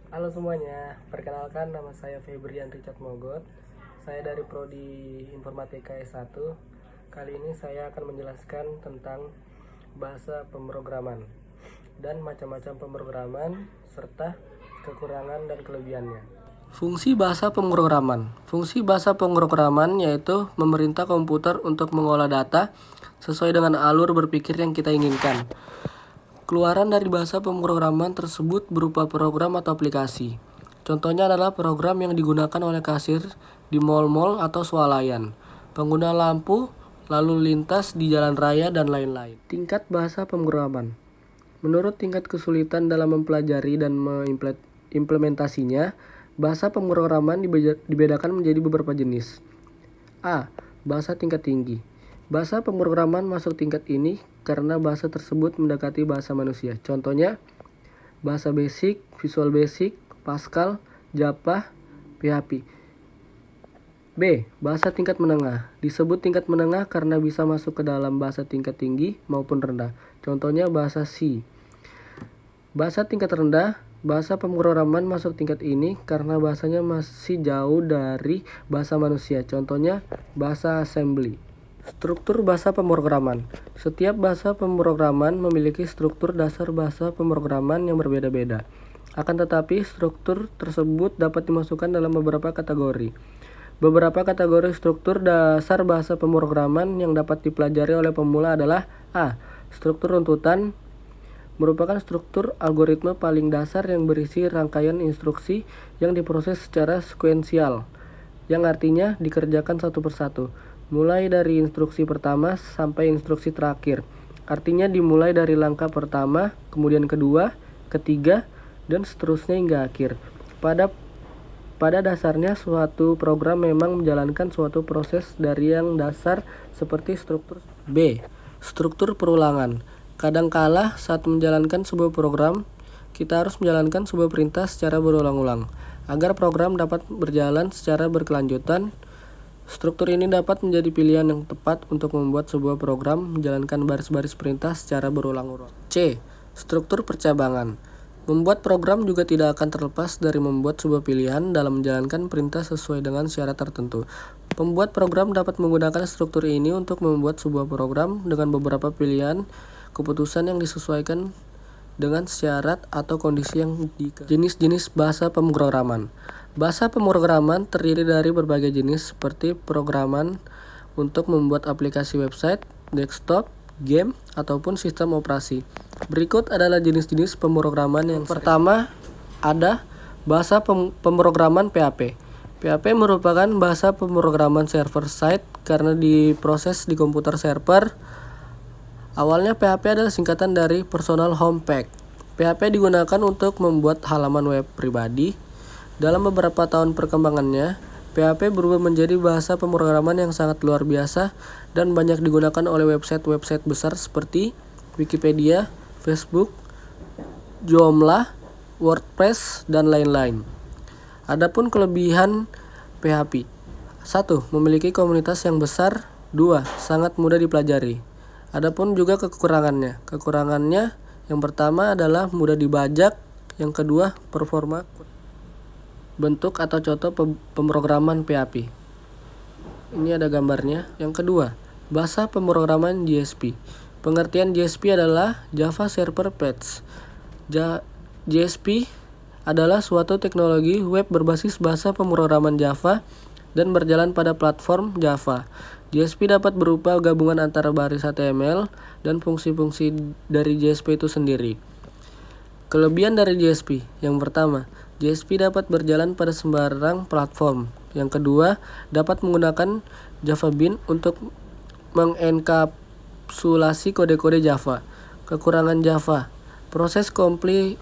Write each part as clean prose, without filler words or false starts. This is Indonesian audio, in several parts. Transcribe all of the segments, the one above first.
Halo semuanya, perkenalkan nama saya Febrian Richard Mogot. Saya dari Prodi Informatika S1. Kali ini saya akan menjelaskan tentang bahasa pemrograman dan macam-macam pemrograman serta kekurangan dan kelebihannya. Fungsi bahasa pemrograman. Fungsi bahasa pemrograman yaitu memerintah komputer untuk mengolah data sesuai dengan alur berpikir yang kita inginkan. Keluaran dari bahasa pemrograman tersebut berupa program atau aplikasi. Contohnya adalah program yang digunakan oleh kasir di mal-mal atau swalayan, pengguna lampu, lalu lintas di jalan raya, dan lain-lain. Tingkat bahasa pemrograman. Menurut tingkat kesulitan dalam mempelajari dan mengimplementasinya, bahasa pemrograman dibedakan menjadi beberapa jenis. A. Bahasa tingkat tinggi. Bahasa pemrograman masuk tingkat ini karena bahasa tersebut mendekati bahasa manusia. Contohnya, bahasa basic, Visual Basic, Pascal, Java, PHP. B. Bahasa tingkat menengah. Disebut tingkat menengah karena bisa masuk ke dalam bahasa tingkat tinggi maupun rendah. Contohnya bahasa C. Bahasa tingkat rendah. Bahasa pemrograman masuk tingkat ini karena bahasanya masih jauh dari bahasa manusia. Contohnya bahasa assembly. Struktur bahasa pemrograman. Setiap bahasa pemrograman memiliki struktur dasar bahasa pemrograman yang berbeda-beda. Akan tetapi, struktur tersebut dapat dimasukkan dalam beberapa kategori. Beberapa kategori struktur dasar bahasa pemrograman yang dapat dipelajari oleh pemula adalah A. Struktur runtutan merupakan struktur algoritma paling dasar yang berisi rangkaian instruksi yang diproses secara sekuensial, yang artinya dikerjakan satu persatu, mulai dari instruksi pertama sampai instruksi terakhir. Artinya dimulai dari langkah pertama, kemudian kedua, ketiga, dan seterusnya hingga akhir. Pada dasarnya suatu program memang menjalankan suatu proses dari yang dasar seperti struktur. B. Struktur perulangan. Kadangkala saat menjalankan sebuah program, kita harus menjalankan sebuah perintah secara berulang-ulang. Agar program dapat berjalan secara berkelanjutan, struktur ini dapat menjadi pilihan yang tepat untuk membuat sebuah program menjalankan baris-baris perintah secara berulang-ulang. C. Struktur percabangan. Membuat program juga tidak akan terlepas dari membuat sebuah pilihan dalam menjalankan perintah sesuai dengan syarat tertentu. Pembuat program dapat menggunakan struktur ini untuk membuat sebuah program dengan beberapa pilihan keputusan yang disesuaikan dengan syarat atau kondisi yang jenis-jenis bahasa pemrograman. Bahasa pemrograman terdiri dari berbagai jenis seperti programan untuk membuat aplikasi website, desktop, game, ataupun sistem operasi. Berikut adalah jenis-jenis pemrograman yang pertama ada bahasa pemrograman PHP. PHP merupakan bahasa pemrograman server side karena diproses di komputer server. Awalnya PHP adalah singkatan dari Personal Home Pack. PHP digunakan untuk membuat halaman web pribadi. Dalam beberapa tahun perkembangannya, PHP berubah menjadi bahasa pemrograman yang sangat luar biasa dan banyak digunakan oleh website-website besar seperti Wikipedia, Facebook, Joomla, WordPress, dan lain-lain. Adapun kelebihan PHP. 1. Memiliki komunitas yang besar. 2. Sangat mudah dipelajari. Adapun juga kekurangannya. Kekurangannya yang pertama adalah mudah dibajak, yang kedua performa. Bentuk atau contoh pemrograman PHP. Ini ada gambarnya. Yang kedua, bahasa pemrograman JSP. Pengertian JSP adalah Java Server Page. JSP adalah suatu teknologi web berbasis bahasa pemrograman Java dan berjalan pada platform Java. JSP dapat berupa gabungan antara baris HTML dan fungsi-fungsi dari JSP itu sendiri. Kelebihan dari JSP. Yang pertama, JSP dapat berjalan pada sembarang platform. Yang kedua, dapat menggunakan Java Bean untuk mengenkapsulasi kode-kode Java. Kekurangan Java. Proses compile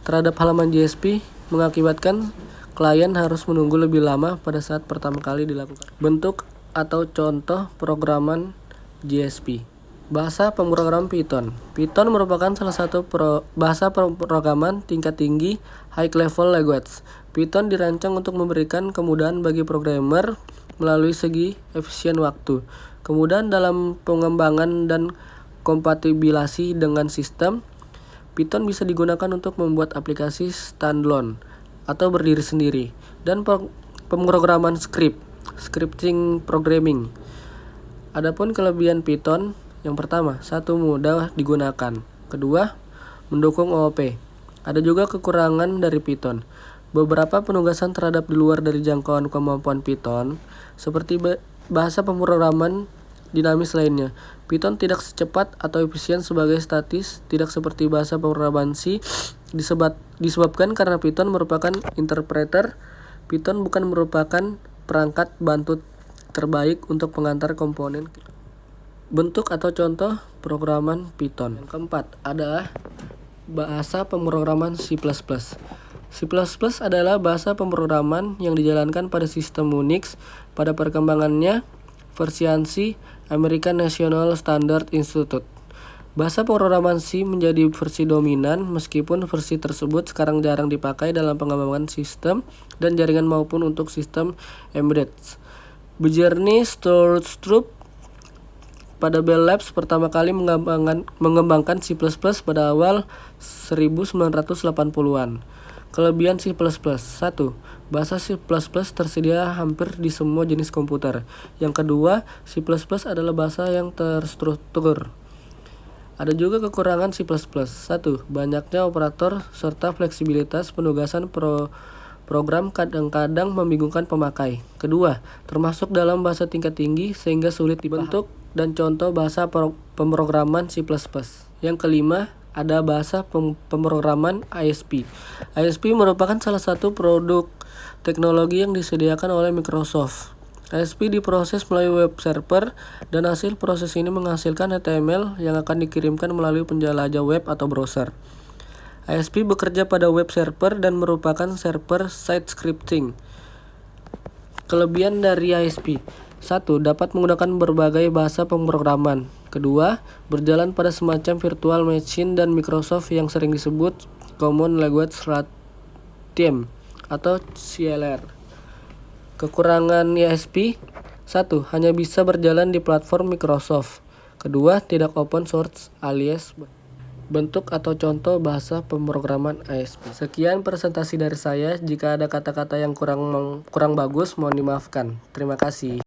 terhadap halaman JSP mengakibatkan klien harus menunggu lebih lama pada saat pertama kali dilakukan. Bentuk atau contoh programan JSP. Bahasa pemrograman Python. Python merupakan salah satu bahasa pemrograman tingkat tinggi high level language. Python dirancang untuk memberikan kemudahan bagi programmer melalui segi efisien waktu, kemudahan dalam pengembangan dan kompatibilasi dengan sistem, Python bisa digunakan untuk membuat aplikasi standalone atau berdiri sendiri, dan pemrograman scripting programming. Adapun kelebihan Python, yang pertama, satu, mudah digunakan. Kedua, mendukung OOP. Ada juga kekurangan dari Python. Beberapa penugasan terhadap di luar dari jangkauan kemampuan Python, seperti bahasa pemrograman dinamis lainnya. Python tidak secepat atau efisien sebagai statis, tidak seperti bahasa pemrograman C, disebabkan karena Python merupakan interpreter. Python bukan merupakan perangkat bantu terbaik untuk pengantar komponen. Bentuk atau contoh programan Python. Yang keempat adalah bahasa pemrograman C++. C++ adalah bahasa pemrograman yang dijalankan pada sistem Unix. Pada perkembangannya, versi ANSI, American National Standard Institute. Bahasa pemrograman C menjadi versi dominan, meskipun versi tersebut sekarang jarang dipakai dalam pengembangan sistem dan jaringan maupun untuk sistem embedded. Bjarne Stroustrup pada Bell Labs pertama kali mengembangkan C++ pada awal 1980-an. Kelebihan C++. 1. Bahasa C++ tersedia hampir di semua jenis komputer. Yang kedua, C++ adalah bahasa yang terstruktur. Ada juga kekurangan C++. 1. Banyaknya operator serta fleksibilitas penugasan program kadang-kadang membingungkan pemakai. Kedua, termasuk dalam bahasa tingkat tinggi sehingga sulit dibentuk dan contoh bahasa pemrograman C++. Yang kelima, ada bahasa pemrograman ISP. ISP merupakan salah satu produk teknologi yang disediakan oleh Microsoft. ISP diproses melalui web server dan hasil proses ini menghasilkan HTML yang akan dikirimkan melalui penjelajah web atau browser. ISP bekerja pada web server dan merupakan server-side scripting. Kelebihan dari ISP. 1. Dapat menggunakan berbagai bahasa pemrograman. Kedua, berjalan pada semacam virtual machine dan Microsoft yang sering disebut Common Language Team atau CLR. Kekurangan ISP. 1. Hanya bisa berjalan di platform Microsoft. Kedua, tidak open source alias bentuk atau contoh bahasa pemrograman ISP. Sekian presentasi dari saya. Jika ada kata-kata yang kurang bagus, mohon dimaafkan. Terima kasih.